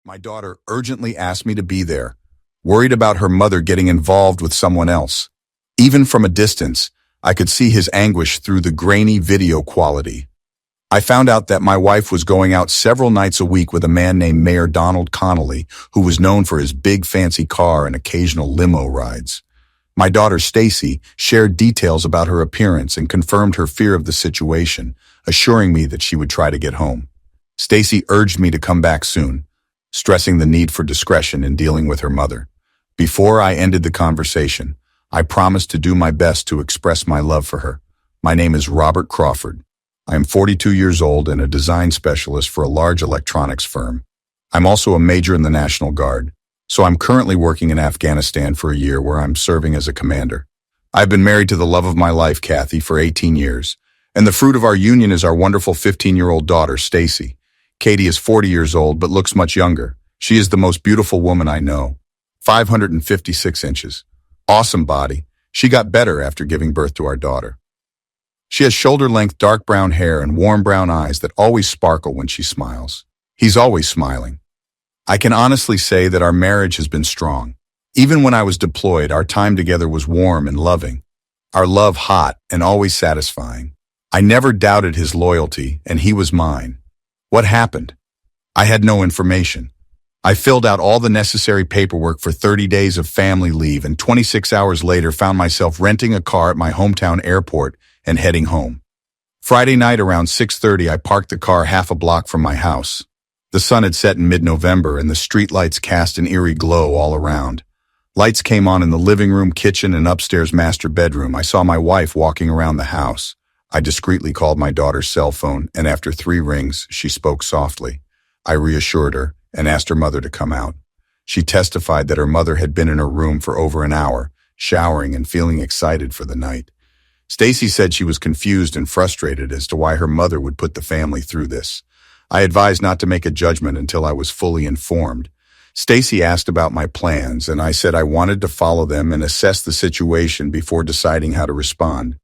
My daughter urgently asked me to be there, worried about her mother getting involved with someone else. Even from a distance, I could see his anguish through the grainy video quality. I found out that my wife was going out several nights a week with a man named Mayor Donald Connolly, who was known for his big fancy car and occasional limo rides. My daughter Stacy shared details about her appearance and confirmed her fear of the situation, assuring me that she would try to get home. Stacy urged me to come back soon, stressing the need for discretion in dealing with her mother. Before I ended the conversation, I promised to do my best to express my love for her. My name is Robert Crawford. I am 42 years old and a design specialist for a large electronics firm. I'm also a major in the National Guard, so I'm currently working in Afghanistan for a year where I'm serving as a commander. I've been married to the love of my life, Kathy, for 18 years, and the fruit of our union is our wonderful 15-year-old daughter, Stacy. Katie is 40 years old but looks much younger. She is the most beautiful woman I know. 556 inches. Awesome body. She got better after giving birth to our daughter. She has shoulder-length dark brown hair and warm brown eyes that always sparkle when she smiles. He's always smiling. I can honestly say that our marriage has been strong. Even when I was deployed, our time together was warm and loving. Our love hot and always satisfying. I never doubted his loyalty, and he was mine. What happened? I had no information. I filled out all the necessary paperwork for 30 days of family leave and 26 hours later found myself renting a car at my hometown airport and heading home. Friday night around 6:30, I parked the car half a block from my house. The sun had set in mid-November and the streetlights cast an eerie glow all around. Lights came on in the living room, kitchen, and upstairs master bedroom. I saw my wife walking around the house. I discreetly called my daughter's cell phone, and after 3 rings, she spoke softly. I reassured her and asked her mother to come out. She testified that her mother had been in her room for over an hour, showering and feeling excited for the night. Stacy said she was confused and frustrated as to why her mother would put the family through this. I advised not to make a judgment until I was fully informed. Stacy asked about my plans, and I said I wanted to follow them and assess the situation before deciding how to respond.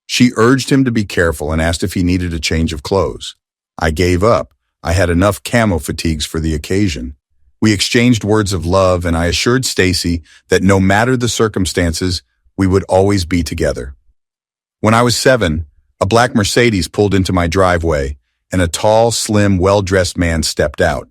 She urged him to be careful and asked if he needed a change of clothes. I gave up. I had enough camo fatigues for the occasion. We exchanged words of love, and I assured Stacy that no matter the circumstances, we would always be together. When I was 7, a black Mercedes pulled into my driveway, and a tall, slim, well-dressed man stepped out.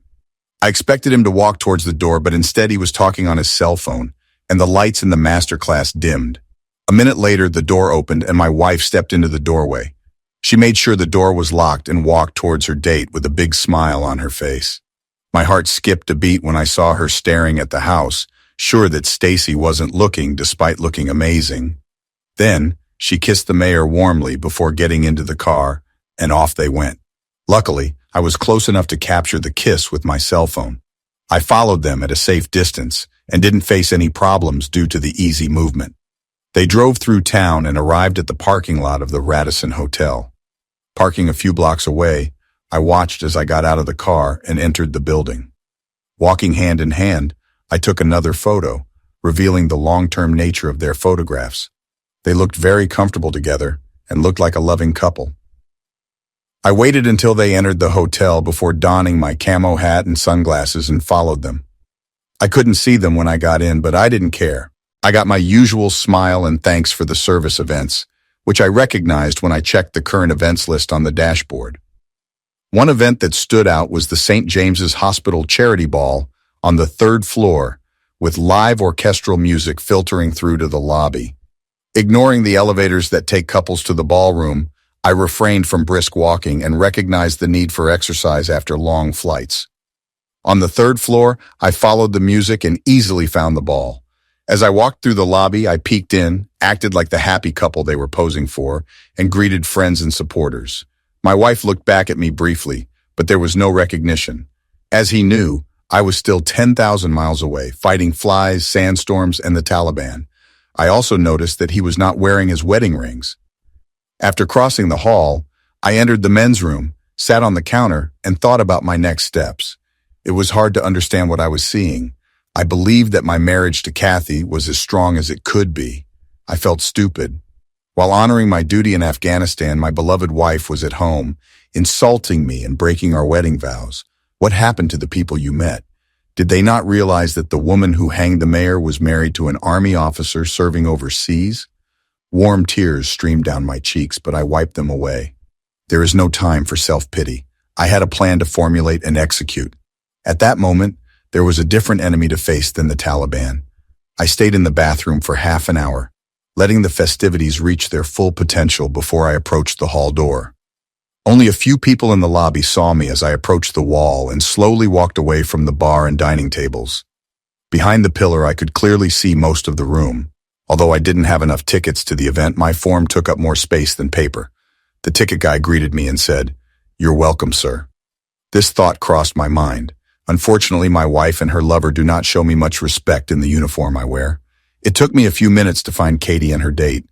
I expected him to walk towards the door, but instead he was talking on his cell phone, and the lights in the master class dimmed. A minute later, the door opened and my wife stepped into the doorway. She made sure the door was locked and walked towards her date with a big smile on her face. My heart skipped a beat when I saw her staring at the house, sure that Stacy wasn't looking despite looking amazing. Then, she kissed the mayor warmly before getting into the car, and off they went. Luckily, I was close enough to capture the kiss with my cell phone. I followed them at a safe distance and didn't face any problems due to the easy movement. They drove through town and arrived at the parking lot of the Radisson Hotel. Parking a few blocks away, I watched as I got out of the car and entered the building. Walking hand in hand, I took another photo, revealing the long-term nature of their photographs. They looked very comfortable together and looked like a loving couple. I waited until they entered the hotel before donning my camo hat and sunglasses and followed them. I couldn't see them when I got in, but I didn't care. I got my usual smile and thanks for the service events, which I recognized when I checked the current events list on the dashboard. One event that stood out was the St. James's Hospital Charity Ball on the 3rd floor, with live orchestral music filtering through to the lobby. Ignoring the elevators that take couples to the ballroom, I refrained from brisk walking and recognized the need for exercise after long flights. On the 3rd floor, I followed the music and easily found the ball. As I walked through the lobby, I peeked in, acted like the happy couple they were posing for, and greeted friends and supporters. My wife looked back at me briefly, but there was no recognition. As he knew, I was still 10,000 miles away, fighting flies, sandstorms, and the Taliban. I also noticed that he was not wearing his wedding rings. After crossing the hall, I entered the men's room, sat on the counter, and thought about my next steps. It was hard to understand what I was seeing. I believed that my marriage to Kathy was as strong as it could be. I felt stupid. While honoring my duty in Afghanistan, my beloved wife was at home, insulting me and breaking our wedding vows. What happened to the people you met? Did they not realize that the woman who hanged the mayor was married to an army officer serving overseas? Warm tears streamed down my cheeks, but I wiped them away. There is no time for self-pity. I had a plan to formulate and execute. At that moment, there was a different enemy to face than the Taliban. I stayed in the bathroom for half an hour, letting the festivities reach their full potential before I approached the hall door. Only a few people in the lobby saw me as I approached the wall and slowly walked away from the bar and dining tables. Behind the pillar, I could clearly see most of the room. Although I didn't have enough tickets to the event, my form took up more space than paper. The ticket guy greeted me and said, "You're welcome, sir." This thought crossed my mind. Unfortunately, my wife and her lover do not show me much respect in the uniform I wear. It took me a few minutes to find Katie and her date.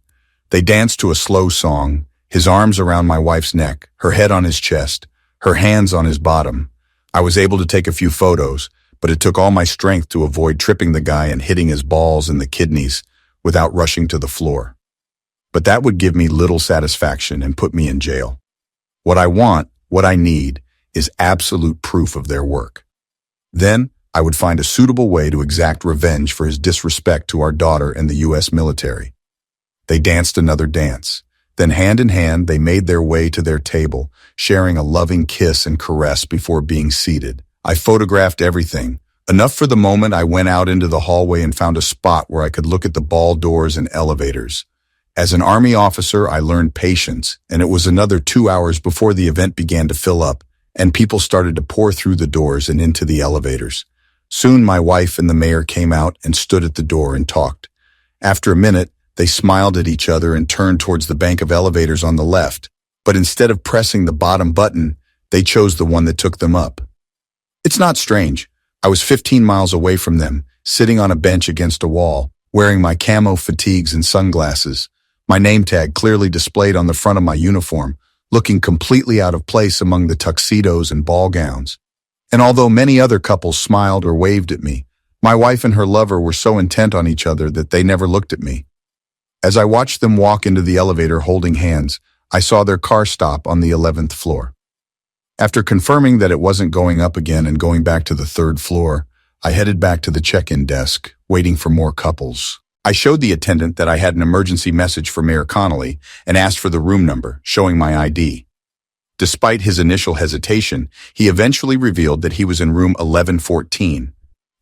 They danced to a slow song, his arms around my wife's neck, her head on his chest, her hands on his bottom. I was able to take a few photos, but it took all my strength to avoid tripping the guy and hitting his balls in the kidneys without rushing to the floor. But that would give me little satisfaction and put me in jail. What I want, what I need, is absolute proof of their work. Then, I would find a suitable way to exact revenge for his disrespect to our daughter and the U.S. military. They danced another dance. Then hand in hand, they made their way to their table, sharing a loving kiss and caress before being seated. I photographed everything. Enough for the moment. I went out into the hallway and found a spot where I could look at the ball doors and elevators. As an Army officer, I learned patience, and it was another 2 hours before the event began to fill up, and people started to pour through the doors and into the elevators. Soon my wife and the mayor came out and stood at the door and talked. After a minute, they smiled at each other and turned towards the bank of elevators on the left, but instead of pressing the bottom button, they chose the one that took them up. It's not strange. I was 15 miles away from them, sitting on a bench against a wall, wearing my camo fatigues and sunglasses, my name tag clearly displayed on the front of my uniform, looking completely out of place among the tuxedos and ball gowns. And although many other couples smiled or waved at me, my wife and her lover were so intent on each other that they never looked at me. As I watched them walk into the elevator holding hands, I saw their car stop on the 11th floor. After confirming that it wasn't going up again and going back to the 3rd floor, I headed back to the check-in desk, waiting for more couples. I showed the attendant that I had an emergency message for Mayor Connolly and asked for the room number, showing my ID. Despite his initial hesitation, he eventually revealed that he was in room 1114.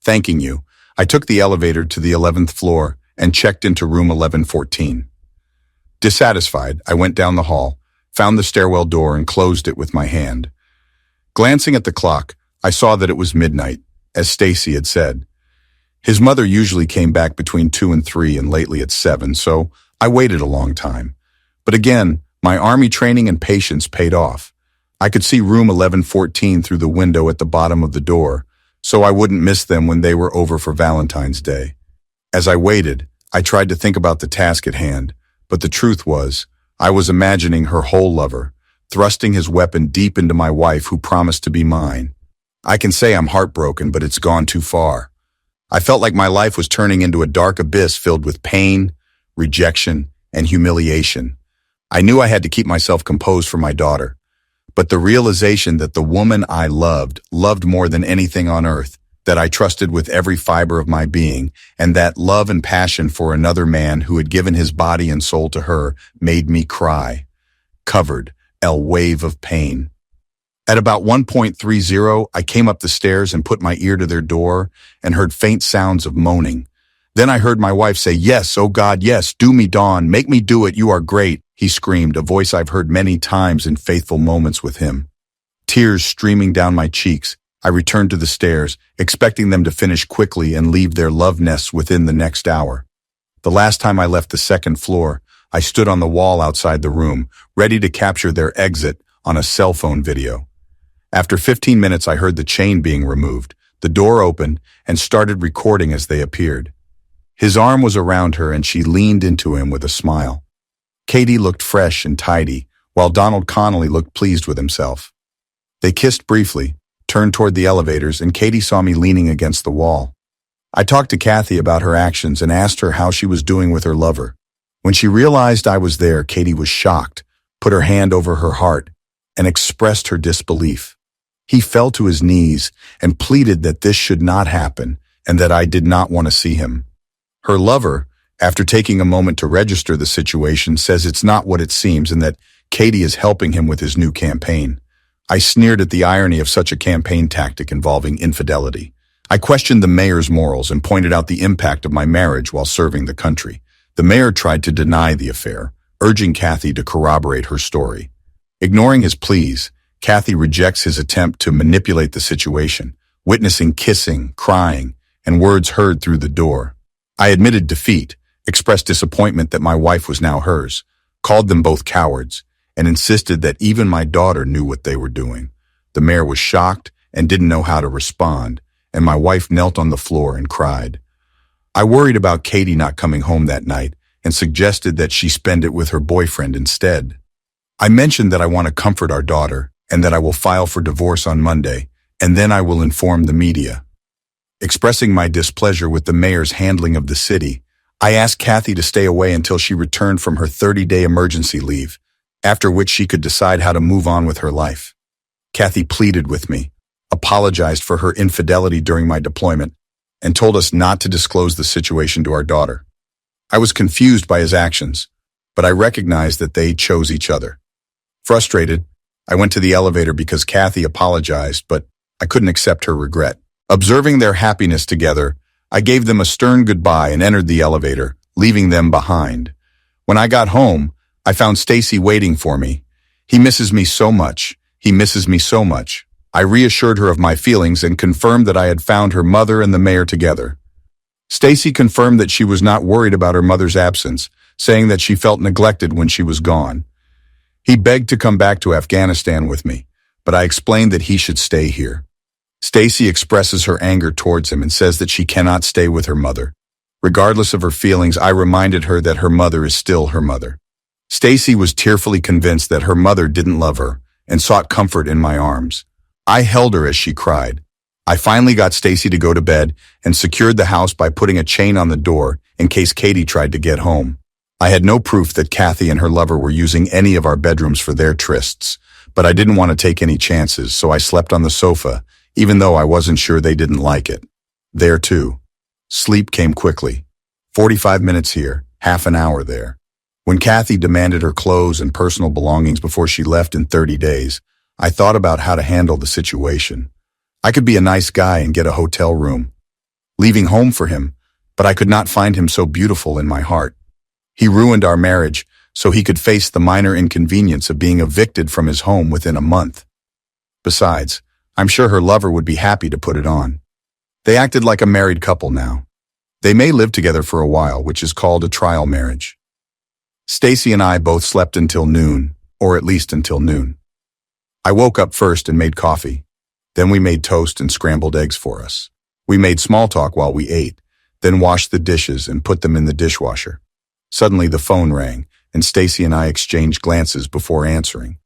Thanking you, I took the elevator to the 11th floor and checked into room 1114. Dissatisfied, I went down the hall, found the stairwell door and closed it with my hand. Glancing at the clock, I saw that it was midnight, as Stacy had said. His mother usually came back between 2 and 3 and lately at 7, so I waited a long time. But again, my Army training and patience paid off. I could see room 1114 through the window at the bottom of the door, so I wouldn't miss them when they were over for Valentine's Day. As I waited, I tried to think about the task at hand, but the truth was, I was imagining her whole lover, thrusting his weapon deep into my wife who promised to be mine. I can say I'm heartbroken, but it's gone too far. I felt like my life was turning into a dark abyss filled with pain, rejection, and humiliation. I knew I had to keep myself composed for my daughter, but the realization that the woman I loved more than anything on earth, that I trusted with every fiber of my being, and that love and passion for another man who had given his body and soul to her made me cry, covered a wave of pain. At about 1.30, I came up the stairs and put my ear to their door and heard faint sounds of moaning. Then I heard my wife say, "Yes, oh God, yes, do me, Dawn, make me do it, you are great," he screamed, a voice I've heard many times in faithful moments with him. Tears streaming down my cheeks, I returned to the stairs, expecting them to finish quickly and leave their love nests within the next hour. The last time I left the 2nd floor, I stood on the wall outside the room, ready to capture their exit on a cell phone video. After 15 minutes, I heard the chain being removed. The door opened and started recording as they appeared. His arm was around her and she leaned into him with a smile. Katie looked fresh and tidy, while Donald Connolly looked pleased with himself. They kissed briefly, turned toward the elevators, and Katie saw me leaning against the wall. I talked to Kathy about her actions and asked her how she was doing with her lover. When she realized I was there, Katie was shocked, put her hand over her heart, and expressed her disbelief. He fell to his knees and pleaded that this should not happen and that I did not want to see him. Her lover, after taking a moment to register the situation, says it's not what it seems and that Katie is helping him with his new campaign. I sneered at the irony of such a campaign tactic involving infidelity. I questioned the mayor's morals and pointed out the impact of my marriage while serving the country. The mayor tried to deny the affair, urging Kathy to corroborate her story. Ignoring his pleas, Kathy rejects his attempt to manipulate the situation, witnessing kissing, crying, and words heard through the door. I admitted defeat, expressed disappointment that my wife was now hers, called them both cowards, and insisted that even my daughter knew what they were doing. The mayor was shocked and didn't know how to respond, and my wife knelt on the floor and cried. I worried about Katie not coming home that night and suggested that she spend it with her boyfriend instead. I mentioned that I want to comfort our daughter and that I will file for divorce on Monday, and then I will inform the media. Expressing my displeasure with the mayor's handling of the city, I asked Kathy to stay away until she returned from her 30-day emergency leave, after which she could decide how to move on with her life. Kathy pleaded with me, apologized for her infidelity during my deployment, and told us not to disclose the situation to our daughter. I was confused by his actions, but I recognized that they chose each other. Frustrated, I went to the elevator because Kathy apologized, but I couldn't accept her regret. Observing their happiness together, I gave them a stern goodbye and entered the elevator, leaving them behind. When I got home, I found Stacy waiting for me. He misses me so much. He misses me so much. I reassured her of my feelings and confirmed that I had found her mother and the mayor together. Stacy confirmed that she was not worried about her mother's absence, saying that she felt neglected when she was gone. He begged to come back to Afghanistan with me, but I explained that he should stay here. Stacy expresses her anger towards him and says that she cannot stay with her mother. Regardless of her feelings, I reminded her that her mother is still her mother. Stacy was tearfully convinced that her mother didn't love her and sought comfort in my arms. I held her as she cried. I finally got Stacy to go to bed and secured the house by putting a chain on the door in case Katie tried to get home. I had no proof that Kathy and her lover were using any of our bedrooms for their trysts, but I didn't want to take any chances, so I slept on the sofa, even though I wasn't sure they didn't like it. There too. Sleep came quickly. 45 minutes here, half an hour there. When Kathy demanded her clothes and personal belongings before she left in 30 days, I thought about how to handle the situation. I could be a nice guy and get a hotel room, leaving home for him, but I could not find him so beautiful in my heart. He ruined our marriage so he could face the minor inconvenience of being evicted from his home within a month. Besides, I'm sure her lover would be happy to put it on. They acted like a married couple now. They may live together for a while, which is called a trial marriage. Stacy and I both slept until noon, or at least until noon. I woke up first and made coffee. Then we made toast and scrambled eggs for us. We made small talk while we ate, then washed the dishes and put them in the dishwasher. Suddenly the phone rang, and Stacy and I exchanged glances before answering.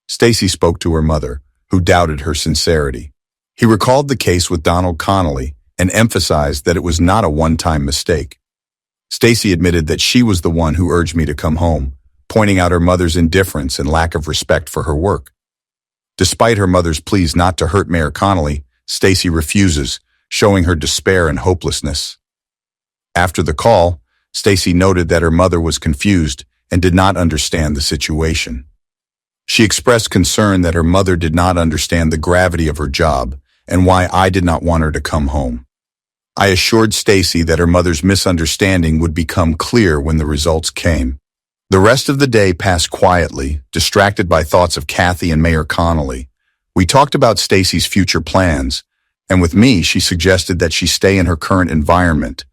Stacy spoke to her mother, who doubted her sincerity. He recalled the case with Donald Connolly and emphasized that it was not a one-time mistake. Stacy admitted that she was the one who urged me to come home, pointing out her mother's indifference and lack of respect for her work. Despite her mother's pleas not to hurt Mayor Connolly, Stacy refuses, showing her despair and hopelessness. After the call, Stacy noted that her mother was confused and did not understand the situation. She expressed concern that her mother did not understand the gravity of her job and why I did not want her to come home. I assured Stacy that her mother's misunderstanding would become clear when the results came. The rest of the day passed quietly, distracted by thoughts of Kathy and Mayor Connolly. We talked about Stacy's future plans, and with me, she suggested that she stay in her current environment.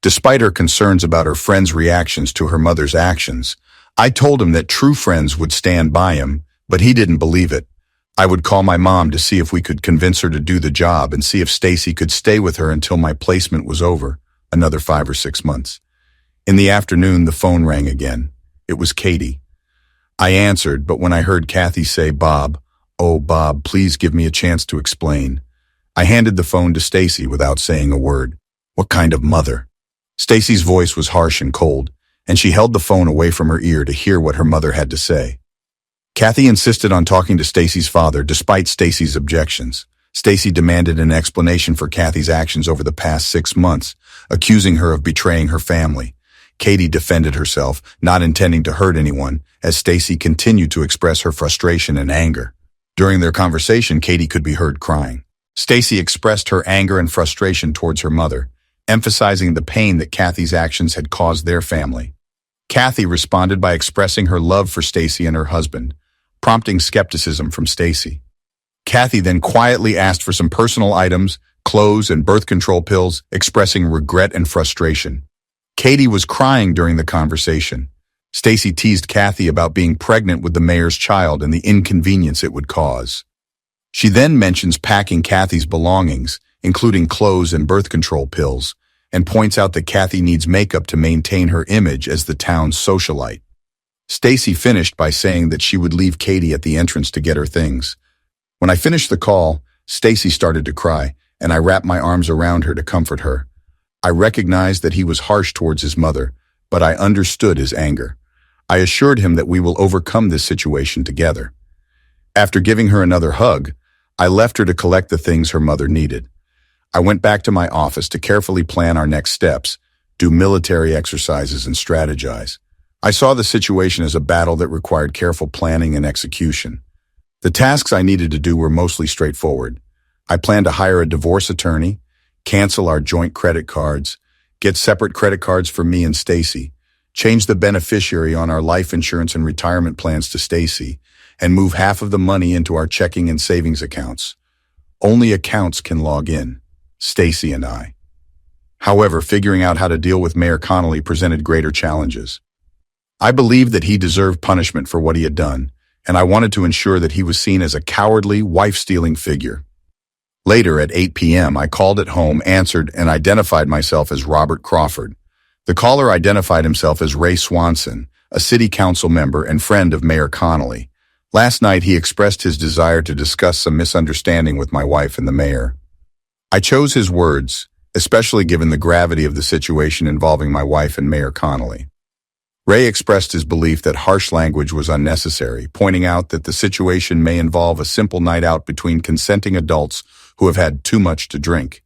Despite her concerns about her friend's reactions to her mother's actions, I told him that true friends would stand by him, but he didn't believe it. I would call my mom to see if we could convince her to do the job and see if Stacy could stay with her until my placement was over, another 5 or 6 months. In the afternoon, the phone rang again. It was Katie. I answered, but when I heard Kathy say, "Bob, oh Bob, please give me a chance to explain," I handed the phone to Stacy without saying a word. What kind of mother? Stacy's voice was harsh and cold, and she held the phone away from her ear to hear what her mother had to say. Kathy insisted on talking to Stacy's father despite Stacy's objections. Stacy demanded an explanation for Kathy's actions over the past 6 months, accusing her of betraying her family. Katie defended herself, not intending to hurt anyone, as Stacy continued to express her frustration and anger. During their conversation, Katie could be heard crying. Stacy expressed her anger and frustration towards her mother, emphasizing the pain that Kathy's actions had caused their family. Kathy responded by expressing her love for Stacy and her husband, prompting skepticism from Stacy. Kathy then quietly asked for some personal items, clothes and birth control pills, expressing regret and frustration. Katie was crying during the conversation. Stacy teased Kathy about being pregnant with the mayor's child and the inconvenience it would cause. She then mentions packing Kathy's belongings, including clothes and birth control pills, and points out that Kathy needs makeup to maintain her image as the town's socialite. Stacy finished by saying that she would leave Katie at the entrance to get her things. When I finished the call, Stacy started to cry, and I wrapped my arms around her to comfort her. I recognized that he was harsh towards his mother, but I understood his anger. I assured him that we will overcome this situation together. After giving her another hug, I left her to collect the things her mother needed. I went back to my office to carefully plan our next steps, do military exercises, and strategize. I saw the situation as a battle that required careful planning and execution. The tasks I needed to do were mostly straightforward. I planned to hire a divorce attorney, cancel our joint credit cards, get separate credit cards for me and Stacy, change the beneficiary on our life insurance and retirement plans to Stacy, and move half of the money into our checking and savings accounts. Only accounts can log in, Stacy and I. However, figuring out how to deal with Mayor Connolly presented greater challenges. I believed that he deserved punishment for what he had done, and I wanted to ensure that he was seen as a cowardly, wife-stealing figure. Later, at 8 p.m., I called at home, answered, and identified myself as Robert Crawford. The caller identified himself as Ray Swanson, a city council member and friend of Mayor Connolly. Last night, he expressed his desire to discuss some misunderstanding with my wife and the mayor. I chose his words, especially given the gravity of the situation involving my wife and Mayor Connolly. Ray expressed his belief that harsh language was unnecessary, pointing out that the situation may involve a simple night out between consenting adults who have had too much to drink.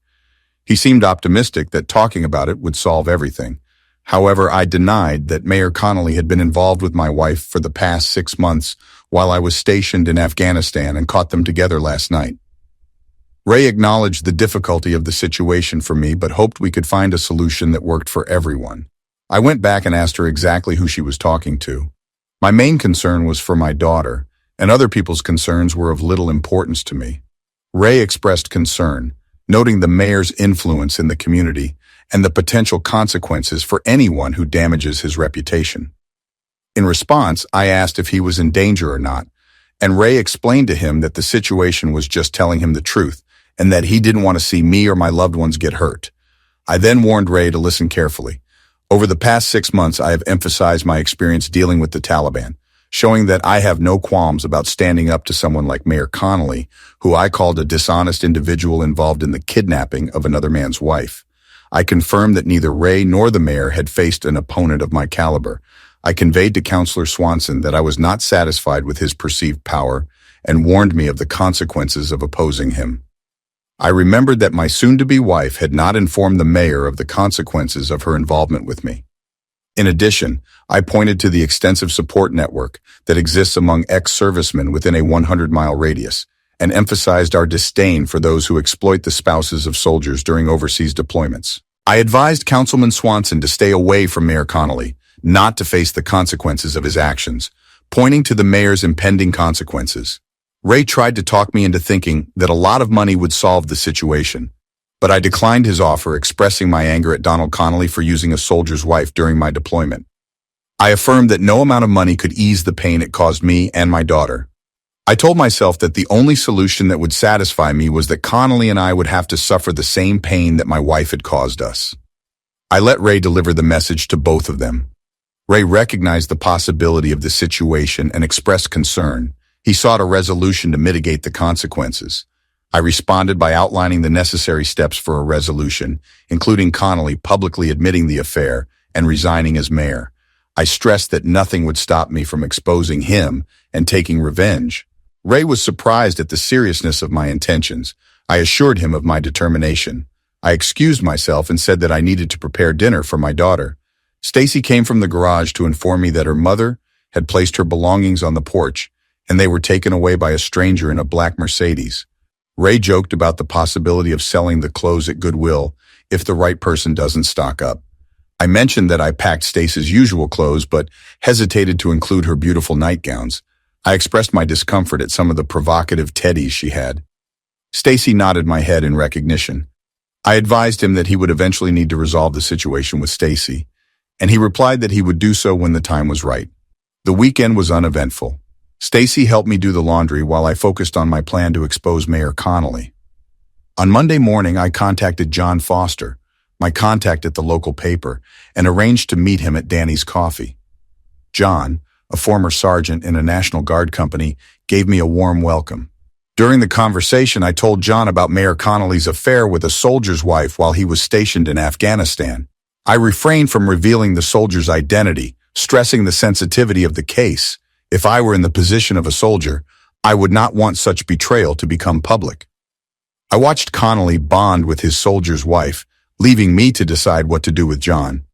He seemed optimistic that talking about it would solve everything. However, I denied that Mayor Connolly had been involved with my wife for the past 6 months while I was stationed in Afghanistan and caught them together last night. Ray acknowledged the difficulty of the situation for me, but hoped we could find a solution that worked for everyone. I went back and asked her exactly who she was talking to. My main concern was for my daughter, and other people's concerns were of little importance to me. Ray expressed concern, noting the mayor's influence in the community and the potential consequences for anyone who damages his reputation. In response, I asked if he was in danger or not, and Ray explained to him that the situation was just telling him the truth and that he didn't want to see me or my loved ones get hurt. I then warned Ray to listen carefully. Over the past 6 months, I have emphasized my experience dealing with the Taliban, showing that I have no qualms about standing up to someone like Mayor Connolly, who I called a dishonest individual involved in the kidnapping of another man's wife. I confirmed that neither Ray nor the mayor had faced an opponent of my caliber. I conveyed to Councillor Swanson that I was not satisfied with his perceived power and warned me of the consequences of opposing him. I remembered that my soon-to-be wife had not informed the mayor of the consequences of her involvement with me. In addition, I pointed to the extensive support network that exists among ex-servicemen within a 100-mile radius and emphasized our disdain for those who exploit the spouses of soldiers during overseas deployments. I advised Councilman Swanson to stay away from Mayor Connolly, not to face the consequences of his actions, pointing to the mayor's impending consequences. Ray tried to talk me into thinking that a lot of money would solve the situation, but I declined his offer, expressing my anger at Donald Connolly for using a soldier's wife during my deployment. I affirmed that no amount of money could ease the pain it caused me and my daughter. I told myself that the only solution that would satisfy me was that Connolly and I would have to suffer the same pain that my wife had caused us. I let Ray deliver the message to both of them. Ray recognized the possibility of the situation and expressed concern. He sought a resolution to mitigate the consequences. I responded by outlining the necessary steps for a resolution, including Connolly publicly admitting the affair and resigning as mayor. I stressed that nothing would stop me from exposing him and taking revenge. Ray was surprised at the seriousness of my intentions. I assured him of my determination. I excused myself and said that I needed to prepare dinner for my daughter. Stacy came from the garage to inform me that her mother had placed her belongings on the porch, and they were taken away by a stranger in a black Mercedes. Ray joked about the possibility of selling the clothes at Goodwill if the right person doesn't stock up. I mentioned that I packed Stacy's usual clothes but hesitated to include her beautiful nightgowns. I expressed my discomfort at some of the provocative teddies she had. Stacy nodded my head in recognition. I advised him that he would eventually need to resolve the situation with Stacy, and he replied that he would do so when the time was right. The weekend was uneventful. Stacy helped me do the laundry while I focused on my plan to expose Mayor Connolly. On Monday morning, I contacted John Foster, my contact at the local paper, and arranged to meet him at Danny's Coffee. John, a former sergeant in a National Guard company, gave me a warm welcome. During the conversation, I told John about Mayor Connolly's affair with a soldier's wife while he was stationed in Afghanistan. I refrained from revealing the soldier's identity, stressing the sensitivity of the case. If I were in the position of a soldier, I would not want such betrayal to become public. I watched Connolly bond with his soldier's wife, leaving me to decide what to do with John.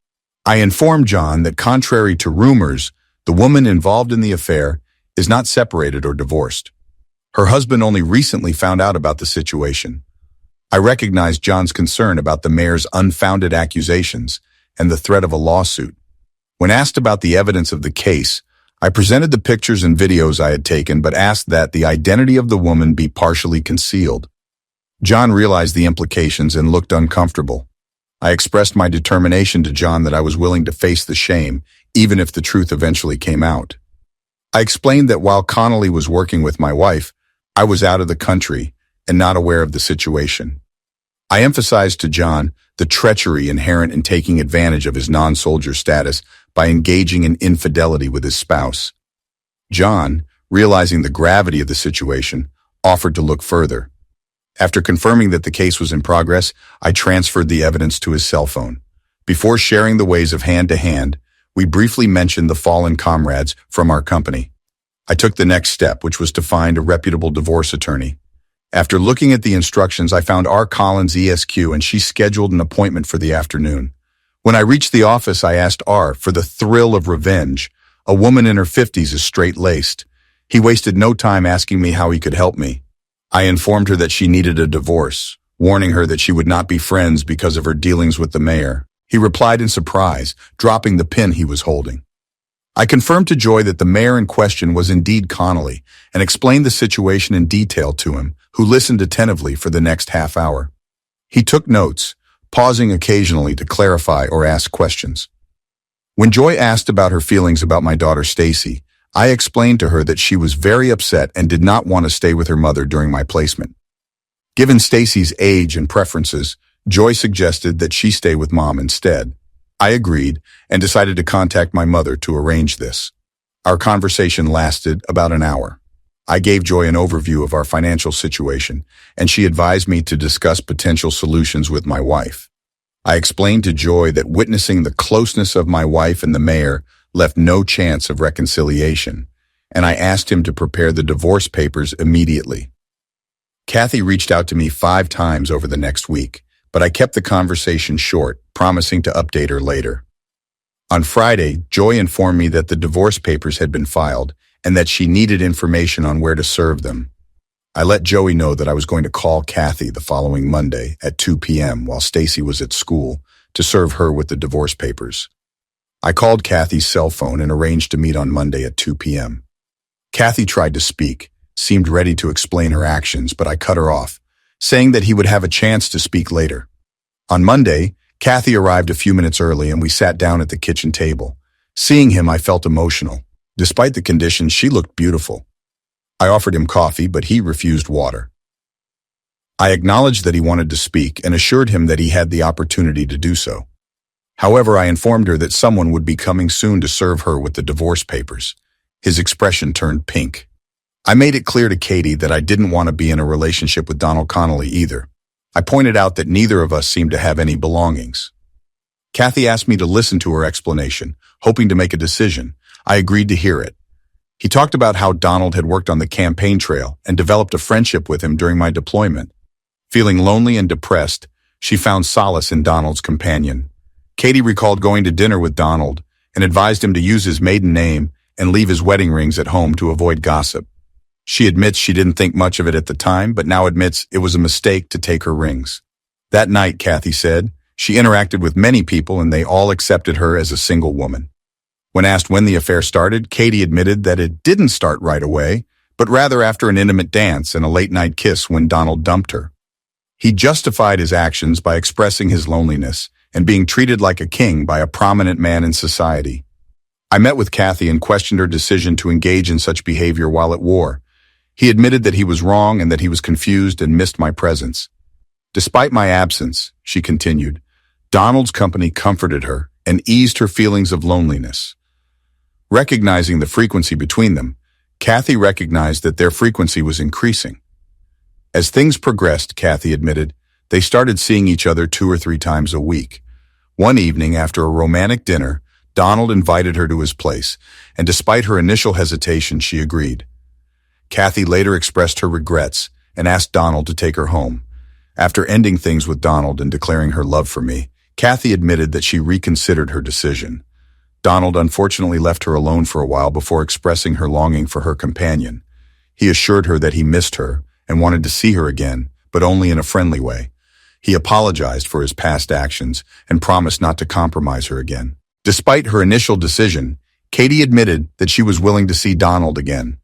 I informed John that contrary to rumors, the woman involved in the affair is not separated or divorced. Her husband only recently found out about the situation. I recognized John's concern about the mayor's unfounded accusations and the threat of a lawsuit. When asked about the evidence of the case, I presented the pictures and videos I had taken but asked that the identity of the woman be partially concealed. John realized the implications and looked uncomfortable. I expressed my determination to John that I was willing to face the shame, even if the truth eventually came out. I explained that while Connolly was working with my wife, I was out of the country and not aware of the situation. I emphasized to John the treachery inherent in taking advantage of his non-soldier status by engaging in infidelity with his spouse. John, realizing the gravity of the situation, offered to look further. After confirming that the case was in progress, I transferred the evidence to his cell phone. Before sharing the ways of hand-to-hand, we briefly mentioned the fallen comrades from our company. I took the next step, which was to find a reputable divorce attorney. After looking at the instructions, I found R. Collins ESQ, and she scheduled an appointment for the afternoon. When I reached the office, I asked R for the thrill of revenge. A woman in her 50s is straight-laced. He wasted no time asking me how he could help me. I informed her that she needed a divorce, warning her that she would not be friends because of her dealings with the mayor. He replied in surprise, dropping the pen he was holding. I confirmed to Joy that the mayor in question was indeed Connolly and explained the situation in detail to him, who listened attentively for the next half hour. He took notes, pausing occasionally to clarify or ask questions. When Joy asked about her feelings about my daughter Stacy, I explained to her that she was very upset and did not want to stay with her mother during my placement. Given Stacy's age and preferences, Joy suggested that she stay with Mom instead. I agreed and decided to contact my mother to arrange this. Our conversation lasted about an hour. I gave Joy an overview of our financial situation, and she advised me to discuss potential solutions with my wife. I explained to Joy that witnessing the closeness of my wife and the mayor left no chance of reconciliation, and I asked him to prepare the divorce papers immediately. Kathy reached out to me 5 times over the next week, but I kept the conversation short, promising to update her later. On Friday, Joy informed me that the divorce papers had been filed and that she needed information on where to serve them. I let Joey know that I was going to call Kathy the following Monday at 2 p.m. while Stacy was at school to serve her with the divorce papers. I called Kathy's cell phone and arranged to meet on Monday at 2 p.m. Kathy tried to speak, seemed ready to explain her actions, but I cut her off, saying that he would have a chance to speak later. On Monday, Kathy arrived a few minutes early and we sat down at the kitchen table. Seeing him, I felt emotional. Despite the conditions, she looked beautiful. I offered him coffee, but he refused water. I acknowledged that he wanted to speak and assured him that he had the opportunity to do so. However, I informed her that someone would be coming soon to serve her with the divorce papers. His expression turned pink. I made it clear to Katie that I didn't want to be in a relationship with Donald Connolly either. I pointed out that neither of us seemed to have any belongings. Kathy asked me to listen to her explanation, hoping to make a decision. I agreed to hear it. He talked about how Donald had worked on the campaign trail and developed a friendship with him during my deployment. Feeling lonely and depressed, she found solace in Donald's companion. Katie recalled going to dinner with Donald and advised him to use his maiden name and leave his wedding rings at home to avoid gossip. She admits she didn't think much of it at the time, but now admits it was a mistake to take her rings. That night, Kathy said, she interacted with many people and they all accepted her as a single woman. When asked when the affair started, Katie admitted that it didn't start right away, but rather after an intimate dance and a late-night kiss when Donald dumped her. He justified his actions by expressing his loneliness and being treated like a king by a prominent man in society. I met with Kathy and questioned her decision to engage in such behavior while at war. He admitted that he was wrong and that he was confused and missed my presence. Despite my absence, she continued, Donald's company comforted her and eased her feelings of loneliness. Recognizing the frequency between them, Kathy recognized that their frequency was increasing. As things progressed, Kathy admitted, they started seeing each other 2 or 3 times a week. One evening, after a romantic dinner, Donald invited her to his place, and despite her initial hesitation, she agreed. Kathy later expressed her regrets and asked Donald to take her home. After ending things with Donald and declaring her love for me, Kathy admitted that she reconsidered her decision. Donald unfortunately left her alone for a while before expressing her longing for her companion. He assured her that he missed her and wanted to see her again, but only in a friendly way. He apologized for his past actions and promised not to compromise her again. Despite her initial decision, Katie admitted that she was willing to see Donald again.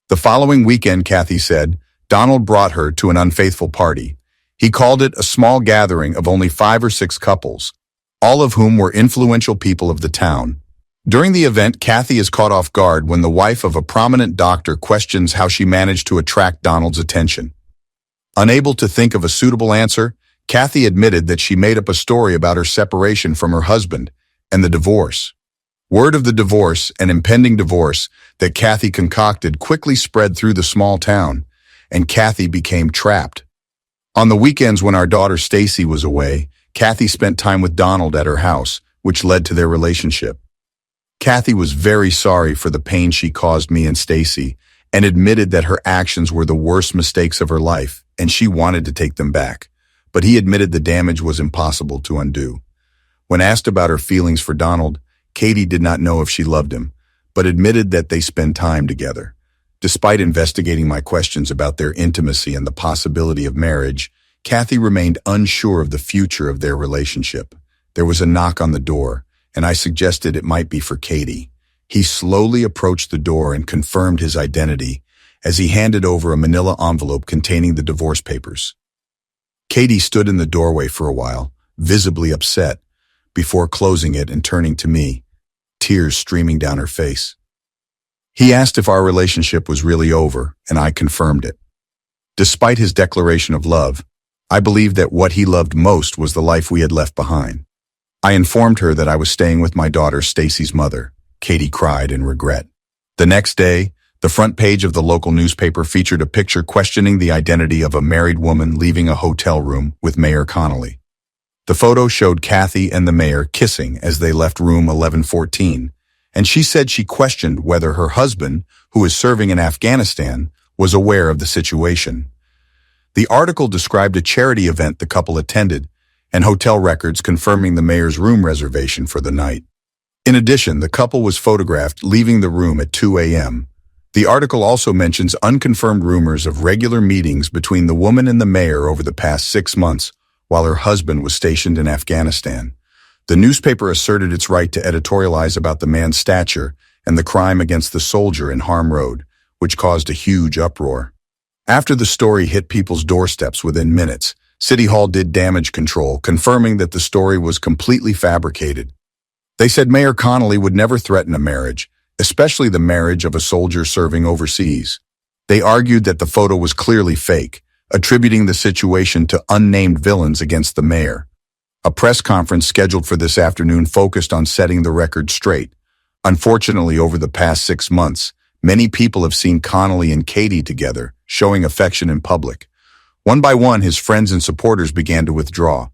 The following weekend, Kathy said, Donald brought her to an unfaithful party. He called it a small gathering of only 5 or 6 couples, all of whom were influential people of the town. During the event, Kathy is caught off guard when the wife of a prominent doctor questions how she managed to attract Donald's attention. Unable to think of a suitable answer, Kathy admitted that she made up a story about her separation from her husband and the divorce. Word of the divorce and impending divorce that Kathy concocted quickly spread through the small town, and Kathy became trapped. On the weekends when our daughter Stacy was away, Kathy spent time with Donald at her house, which led to their relationship. Kathy was very sorry for the pain she caused me and Stacy and admitted that her actions were the worst mistakes of her life and she wanted to take them back, but he admitted the damage was impossible to undo. When asked about her feelings for Donald, Katie did not know if she loved him, but admitted that they spend time together. Despite investigating my questions about their intimacy and the possibility of marriage, Kathy remained unsure of the future of their relationship. There was a knock on the door, and I suggested it might be for Katie. He slowly approached the door and confirmed his identity as he handed over a manila envelope containing the divorce papers. Katie stood in the doorway for a while, visibly upset, before closing it and turning to me, tears streaming down her face. He asked if our relationship was really over, and I confirmed it. Despite his declaration of love, I believed that what he loved most was the life we had left behind. I informed her that I was staying with my daughter Stacy's mother. Katie cried in regret. The next day, the front page of the local newspaper featured a picture questioning the identity of a married woman leaving a hotel room with Mayor Connolly. The photo showed Kathy and the mayor kissing as they left room 1114, and she said she questioned whether her husband, who is serving in Afghanistan, was aware of the situation. The article described a charity event the couple attended and hotel records confirming the mayor's room reservation for the night. In addition, the couple was photographed leaving the room at 2 a.m. The article also mentions unconfirmed rumors of regular meetings between the woman and the mayor over the past 6 months while her husband was stationed in Afghanistan. The newspaper asserted its right to editorialize about the man's stature and the crime against the soldier in Harm Road, which caused a huge uproar. After the story hit people's doorsteps within minutes, City Hall did damage control, confirming that the story was completely fabricated. They said Mayor Connolly would never threaten a marriage, especially the marriage of a soldier serving overseas. They argued that the photo was clearly fake, attributing the situation to unnamed villains against the mayor. A press conference scheduled for this afternoon focused on setting the record straight. Unfortunately, over the past 6 months, many people have seen Connolly and Katie together, showing affection in public. One by one, his friends and supporters began to withdraw.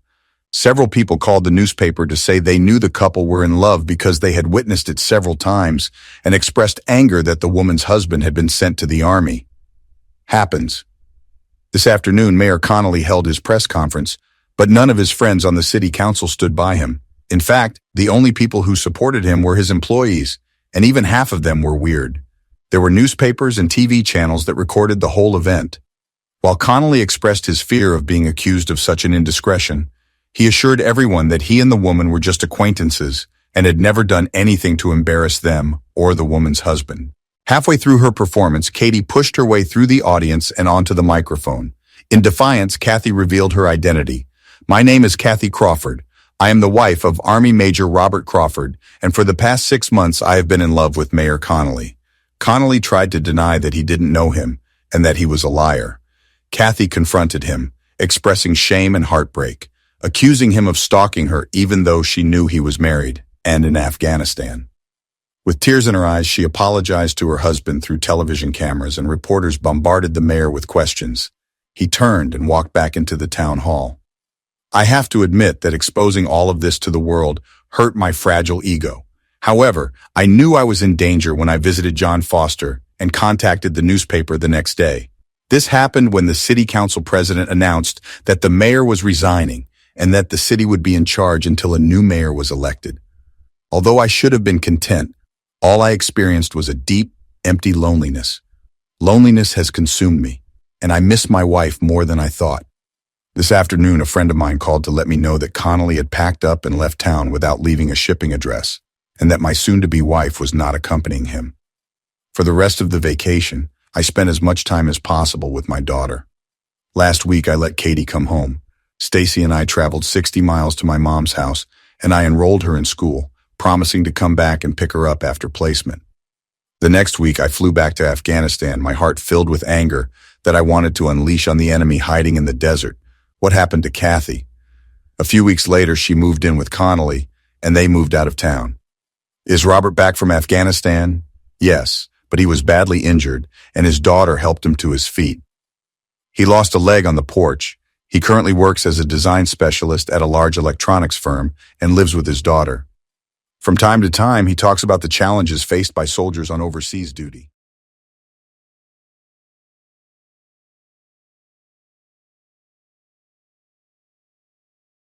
Several people called the newspaper to say they knew the couple were in love because they had witnessed it several times and expressed anger that the woman's husband had been sent to the army. Happens. This afternoon, Mayor Connolly held his press conference, but none of his friends on the city council stood by him. In fact, the only people who supported him were his employees, and even half of them were weird. There were newspapers and TV channels that recorded the whole event. While Connolly expressed his fear of being accused of such an indiscretion, he assured everyone that he and the woman were just acquaintances and had never done anything to embarrass them or the woman's husband. Halfway through her performance, Katie pushed her way through the audience and onto the microphone. In defiance, Kathy revealed her identity. "My name is Kathy Crawford. I am the wife of Army Major Robert Crawford, and for the past 6 months I have been in love with Mayor Connolly." Connolly tried to deny that he didn't know him and that he was a liar. Kathy confronted him, expressing shame and heartbreak, accusing him of stalking her even though she knew he was married and in Afghanistan. With tears in her eyes, she apologized to her husband through television cameras, and reporters bombarded the mayor with questions. He turned and walked back into the town hall. "I have to admit that exposing all of this to the world hurt my fragile ego. However, I knew I was in danger when I visited John Foster and contacted the newspaper the next day. This happened when the city council president announced that the mayor was resigning and that the city would be in charge until a new mayor was elected. Although I should have been content, all I experienced was a deep, empty loneliness. Loneliness has consumed me, and I miss my wife more than I thought." This afternoon, a friend of mine called to let me know that Connolly had packed up and left town without leaving a shipping address, and that my soon-to-be wife was not accompanying him. For the rest of the vacation, I spent as much time as possible with my daughter. Last week, I let Katie come home. Stacy and I traveled 60 miles to my mom's house, and I enrolled her in school, promising to come back and pick her up after placement. The next week, I flew back to Afghanistan, my heart filled with anger that I wanted to unleash on the enemy hiding in the desert. What happened to Kathy? A few weeks later, she moved in with Connolly, and they moved out of town. Is Robert back from Afghanistan? Yes, but he was badly injured, and his daughter helped him to his feet. He lost a leg on the porch. He currently works as a design specialist at a large electronics firm and lives with his daughter. From time to time, he talks about the challenges faced by soldiers on overseas duty.